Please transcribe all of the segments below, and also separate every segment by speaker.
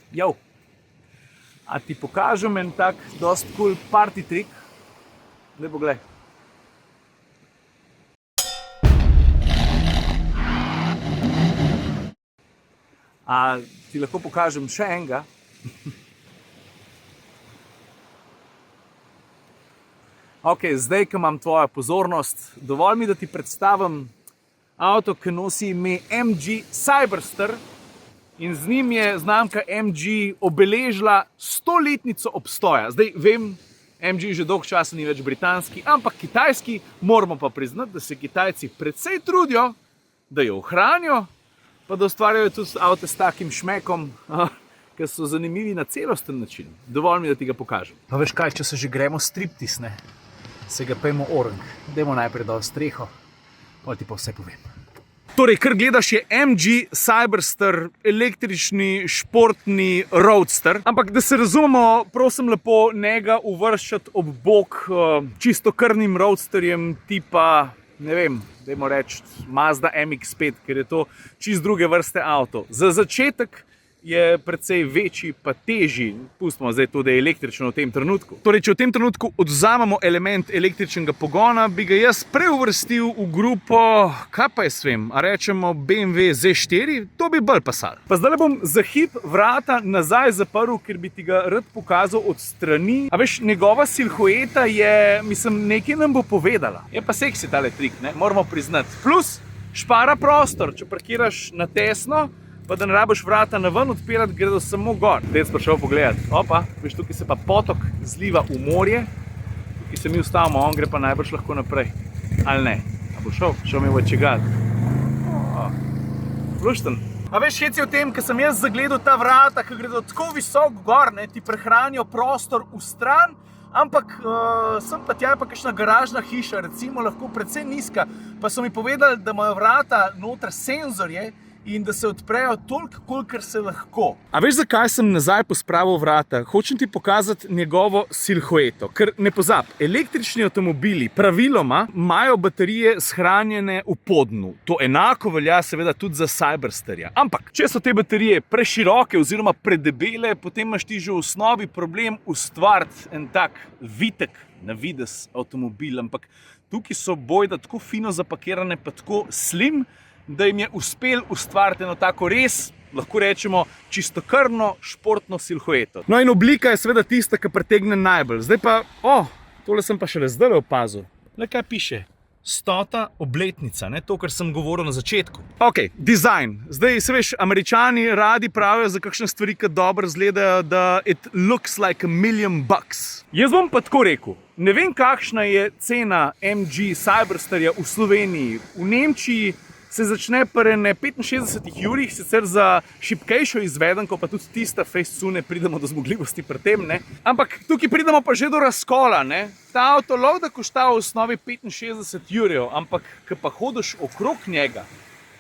Speaker 1: Jo, a ti pokažem en tak dost cool party trik. Lepo glej. A ti lahko pokažem še enega? Ok, zdaj, ko imam tvojo pozornost, dovolj mi, da ti predstavim avto, ki nosi ime MG Cyberster in z njim je znamka MG obeležila 100-letnico obstoja. Zdaj, vem, MG že dolgo časa ni več britanski, ampak kitajski, moramo pa priznati, da se Kitajci precej trudijo, da jo ohranijo, pa da ustvarjajo tudi avte s takim šmekom, ki so zanimivi na celosten način. Dovolj mi, da ti ga pokažem. Pa veš kaj, če se že gremo striptis, ne? Se ga pejmo orang. Dajmo najprej dol streho, pa ti pa vse povem. Torej, kar gledaš je MG Cyberster, električni, športni roadster. Ampak, da se razumemo, prosim lepo, ne ga uvrščati ob bok čistokrvnim roadsterjem tipa, ne vem, dajmo reči Mazda MX-5, ker je to čisto druge vrste avto. Za začetek je precej večji, pa težji. Pustimo zdaj to, da je električno v tem trenutku. Torej, če v tem trenutku odvzamemo element električnega pogona, bi ga jaz preuvrstil v grupo, kaj pa jaz vem, a rečemo BMW Z4, to bi bolj pasal. Pa zdaj bom za hip vrata nazaj zaprl, ker bi ti ga rad pokazal od strani. A veš, njegova silhueta je, mislim, nekaj nam bo povedala. Je pa seksi tale trik, ne? Moramo priznati. Plus, špara prostor, če parkiraš na tesno, pa da ne rabiš vrata na ven odpirati, gredo samo gor. Zdaj sem prišel pogledati. Opa, veš, tukaj se pa potok zliva v morje, tukaj se mi ustavimo, on gre pa najbrž lahko naprej. Ali ne? A bo šel? Šel mi v čegat. Lušten. A veš, hec je v tem, ker sem jaz zagledal ta vrata, ki gredo tako visok gor, ne, ti prehranijo prostor v stran, ampak sem pa tja pa kakšna garažna hiša, recimo lahko precej nizka, pa so mi povedali, da imajo vrata noter senzorje, in da se odprejo toliko, kolikor se lahko. A veš, zakaj sem nazaj pospravil vrata? Hočem ti pokazati njegovo silhueto. Ker ne pozab, električni avtomobili praviloma imajo baterije shranjene v podnu. To enako velja seveda tudi za Cybersterja. Ampak, če so te baterije preširoke oziroma predebele, potem imaš ti že v osnovi problem ustvariti en tak vitek na videz avtomobil. Ampak tukaj so bojda tako fino zapakirane, pa tako slim, da jim je uspel ustvariti eno tako res, lahko rečemo, čistokrvno športno silhueto. No in oblika je seveda tista, ki pritegne najbolj. Zdaj pa, tole sem pa šele zdaj opazil. Le kaj piše? 100. obletnica, ne? To, kar sem govoril na začetku. Ok, dizajn. Zdaj, se veš, Američani radi pravijo za kakšne stvari, ki dobro izgledajo, da it looks like $1 million. Jaz bom pa tako rekel. Ne vem, kakšna je cena MG Cybersterja v Sloveniji. V Nemčiji se začne pri 65 jurih, sicer za šibkejšo izvedenko, pa tudi tista fejst sune pridemo do zmogljivosti pri tem, ne. Ampak tukaj pridemo pa že do razkola, ne. Ta avto lovda košta v osnovi 65 jurjev, ampak ko pa hodiš okrog njega,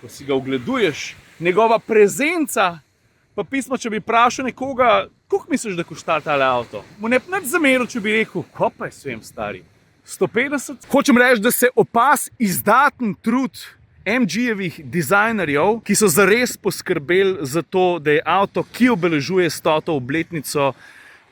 Speaker 1: ko si ga ogleduješ, njegova prezenca, pa pismo, če bi vprašal nekoga, koliko misliš, da košta tale avto? Mu ne bi nič zameril, če bi rekel, ko pa je svem stari? 150? Hočem reči, da se opaz izdaten trud MG-jevih dizajnerjev, ki so zares poskrbeli za to, da je avto, ki obeležuje 100. obletnico,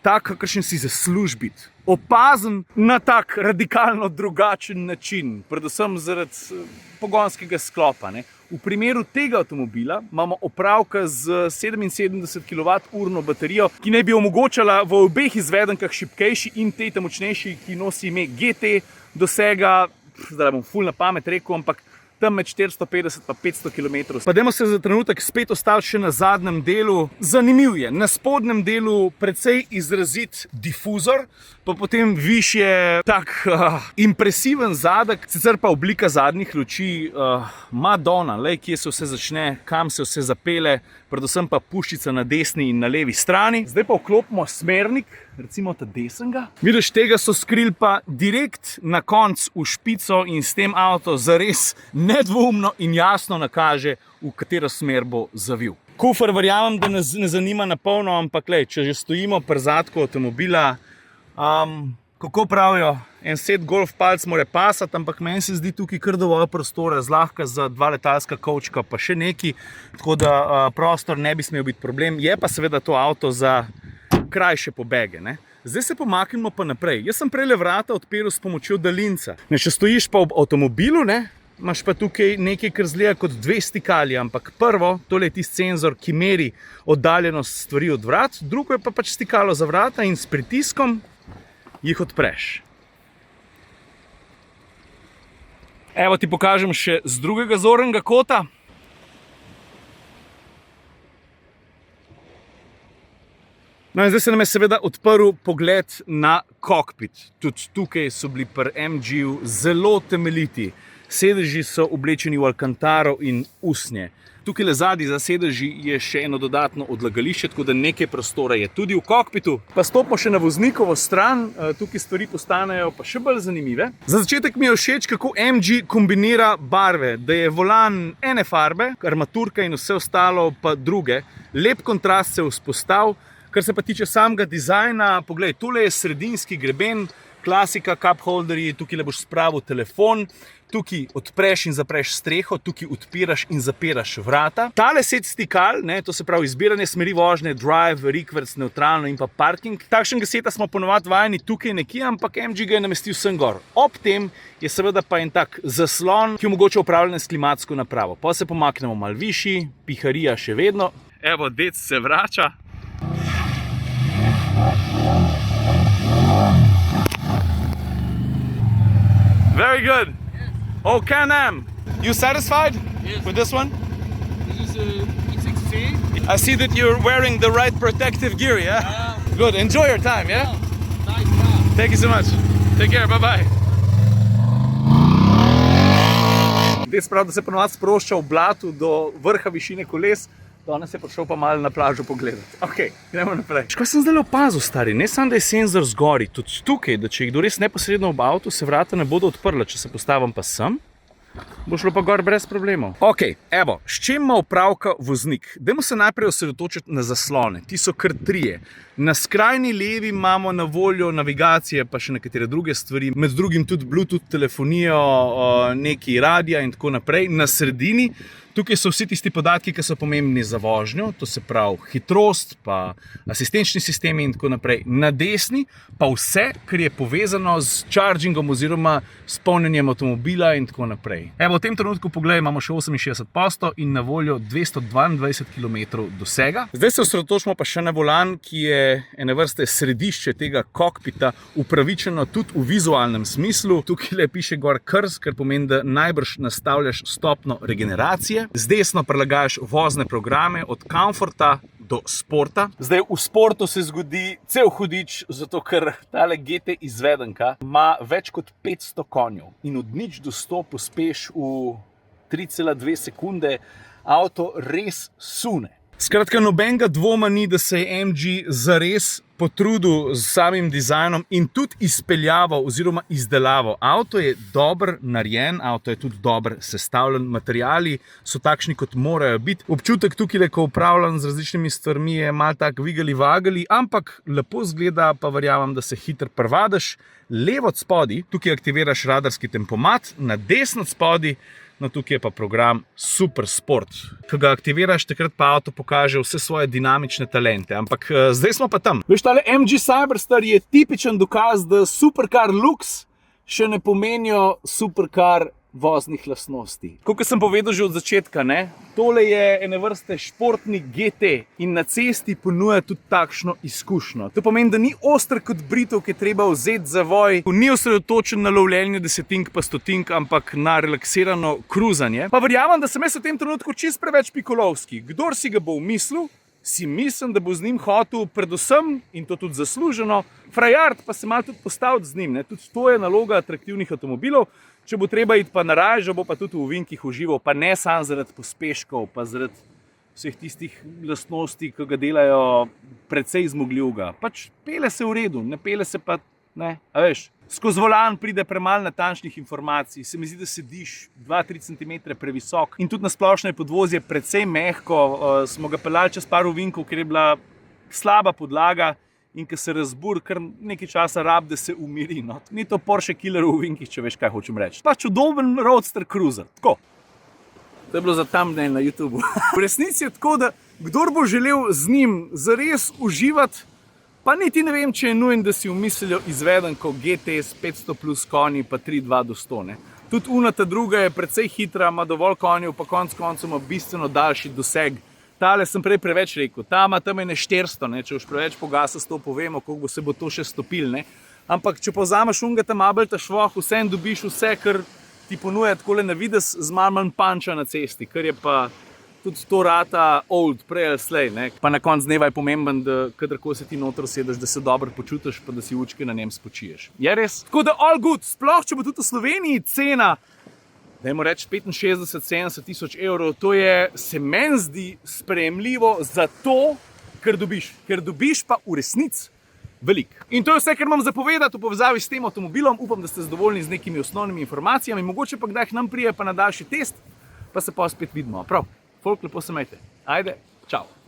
Speaker 1: tak, kakršen si zasluži biti. Opazen na tak radikalno drugačen način, predvsem zaradi pogonskega sklopa, ne. V primeru tega avtomobila imamo opravka z 77 kWh baterijo, ki naj bi omogočala v obeh izvedenkah šibkejši in tej močnejši, ki nosi ime GT, dosega, zdaj bom ful na pamet rekel, ampak tam med 450 pa 500 km. Pa dajmo se za trenutek spet ostali še na zadnjem delu. Zanimiv je, na spodnjem delu precej izrazit difuzor, pa potem višje tak impresiven zadek, sicer pa oblika zadnjih luči Madonna, kje se vse začne, kam se vse zapele, predvsem pa puščica na desni in na levi strani. Zdaj pa vklopimo smernik, recimo ta desenga. Vidiš, tega so skrili pa direkt na konc v špico in s tem avto zares nedvoumno in jasno nakaže, v katero smer bo zavil. Kufer verjamem, da nas ne zanima na polno, ampak če že stojimo pri zadku avtomobila, kako pravijo, en set golf palc mora pasati, ampak meni se zdi tukaj kar dovolj prostora, zlahka za 2 letalska kovčka, pa še neki, tako da prostor ne bi smel biti problem. Je pa seveda to avto za krajše pobege, ne. Zdaj se pomaknemo pa naprej. Jaz sem prejle vrata odprl s pomočjo daljinca. Ne, če stojiš pa ob avtomobilu, ne, imaš pa tukaj nekaj, kar zgleda kot 2 stikali, ampak prvo, tole je tisti senzor, ki meri oddaljenost stvari od vrat, drugo je pa pač stikalo za vrata in s pritiskom jih odpreš. Evo ti pokažem še z drugega zornega kota. No in zdaj se nam je seveda odprl pogled na kokpit. Tudi tukaj so bili pri MG-ju zelo temeljiti. Sedeži so oblečeni v alkantaro in usnje. Tukaj le zadnji za sedeži je še eno dodatno odlagališče, tako da nekaj prostora je tudi v kokpitu. Pa stopimo še na voznikovo stran, tukaj stvari postanejo pa še bolj zanimive. Za začetek mi je všeč, kako MG kombinira barve, da je volan ene farbe, armaturka in vse ostalo pa druge. Lep kontrast se je vzpostavil. Kar se pa tiče samega dizajna, poglej, tole je sredinski greben, klasika, cup holderji, tukaj le boš spravil telefon, tukaj odpreš in zapreš streho, tukaj odpiraš in zapiraš vrata. Tale set stikal, ne, to se pravi izbiranje smeri vožnje, drive, reverse, neutralno in pa parking. Takšnega seta smo ponovadi vajeni tukaj nekje, ampak MG ga je namestil sem gor. Ob tem je seveda pa en tak zaslon, ki omogoča upravljanje s klimatsko napravo. Pa se pomaknemo malo višji, piharija še vedno. Evo, dec se vrača. Very good. Yes. Oh, Can-Am. You satisfied with this one?
Speaker 2: This is X6C.
Speaker 1: I see that you're wearing the right protective gear, yeah? Good. Enjoy your time, yeah?
Speaker 2: Nice car.
Speaker 1: Thank you so much. Take care. Bye-bye. Dec pravi, da se ponovadi sprošča v blatu do vrha višine koles. Danes je prišel pa malo na plažo pogledati. Ok, gremo naprej. Kaj sem zdaj opazil, stari? Ne samo, da je senzor zgori, tudi tukaj, da če jih res neposredno ob avtu, se vrata ne bodo odprla. Če se postavim pa sem, bo šlo pa gor brez problemov. Ok, evo, s čem ima opravka voznik? Dajmo se najprej osredotočiti na zaslone. Ti so kar 3. Na skrajni levi imamo na voljo navigacije, pa še nekatere druge stvari, med drugim tudi Bluetooth telefonijo, neki radija in tako naprej. Na sredini tukaj so vsi tisti podatki, ki so pomembni za vožnjo, to se pravi hitrost, pa asistenčni sistemi in tako naprej. Na desni pa vse, kar je povezano z chargingom oziroma s polnjenjem avtomobila in tako naprej. Evo, v tem trenutku poglej, imamo še 68% in na voljo 222 km dosega. Zdaj se osredotočimo pa še na volan, ki je ene vrste središče tega kokpita, upravičeno tudi v vizualnem smislu. Tukaj le piše gor KRS, kar pomeni, da najbrž nastavljaš stopno regeneracije. Z desno prilagajaš vozne programe od komforta do sporta. Zdaj v sportu se zgodi cel hudič, zato ker tale GT izvedenka ima več kot 500 konjev in od 0 do 100 pospeš v 3,2 sekunde. Avto res sune. Skratka, nobenega dvoma ni, da se je MG zares potrudil z samim dizajnom in tudi izpeljavo oziroma izdelavo. Avto je dobro narejen, avto je tudi dobro sestavljen, materiali so takšni, kot morajo biti. Občutek tukaj, ko upravljam z različnimi stvarmi, je malo tak vigali-vagali, ampak lepo zgleda, pa verjamem, da se hitro privadiš. Levo od spodaj, tukaj aktiviraš radarski tempomat, na desno od spodaj, no tukaj je pa program Super Sport. Ko ga aktiviraš, takrat pa avto pokaže vse svoje dinamične talente. Ampak zdaj smo pa tam. Veš, tale MG Cyberstar je tipičen dokaz, da supercar looks še ne pomenijo supercar voznih lastnosti. Kot sem povedal že od začetka, ne? Tole je ene vrste športni GT in na cesti ponuja tudi takšno izkušnjo. To pomeni, da ni oster kot britev, ki je treba vzeti zavoj, ni osredotočen na lovljenje desetink pa stotink, ampak na relaksirano kruzanje. Pa verjamem, da sem jaz v tem trenutku čist preveč pikolovski. Kdor si ga bo umislil, si mislim, da bo z njim hotel predvsem, in to tudi zasluženo, frajart pa se malo tudi postaviti z njim. Ne? Tudi to je naloga atraktivnih avtomobilov. Če bo treba iti pa na rajžo, bo pa tudi v ovinkih užival, pa ne samo zaradi pospeškov, pa zaradi vseh tistih lastnosti, ki ga delajo precej zmogljivega. Pač pele se v redu, ne pele se pa, ne, a veš, skozi volan pride premalo natančnih informacij, se mi zdi, da sediš 2-3 cm previsok in tudi na splošno je podvozje precej mehko, smo ga peljali čez par ovinkov, ker je bila slaba podlaga in ko se razburi, kar nekaj časa rab, da se umiri. No. Ni to Porsche Killer v Vinkih, če veš, kaj hočem reči. Pač čudoben roadster cruiser. Tako. To je bilo za thumbnail na YouTubu. V resnici je tako, da kdor bo želel z njim zares uživati, pa niti ne vem, če je nujen, da si umislijo izvedenko GTS 500 plus konji, pa 3.2 do 100. Ne. Tudi unata druga je precej hitra, ima dovolj konjev, pa konc koncev ima bistveno daljši doseg. Tale sem prej preveč rekel, ta ima tam ene 400, ne? Če už preveč pogasa s to povemo, koliko se bo to še stopil. Ne? Ampak če povzameš unga tam abelta švoh, vsem dobiš vse, kar ti ponuja takole na vides z malo manj panča na cesti, kar je pa tudi to rata old, prej ali slej. Ne? Pa na konc dneva je pomemben, da kadarkoli se ti noter usedeš, da se dobro počutiš, pa da si učke na njem spočiješ. Je res? Tako da all good, sploh če bo tudi v Sloveniji cena, dajmo reči 65–70 tisoč evrov, to je, se meni zdi sprejemljivo za to, kar dobiš pa v resnici veliko. In to je vse, kar imam za povedati v povezavi s tem avtomobilom. Upam, da ste zadovoljni z nekimi osnovnimi informacijami, mogoče pa kdaj k nam prije pa na daljši test, pa se pa spet vidimo. Prav, folk, lepo se majte. Ajde, čau.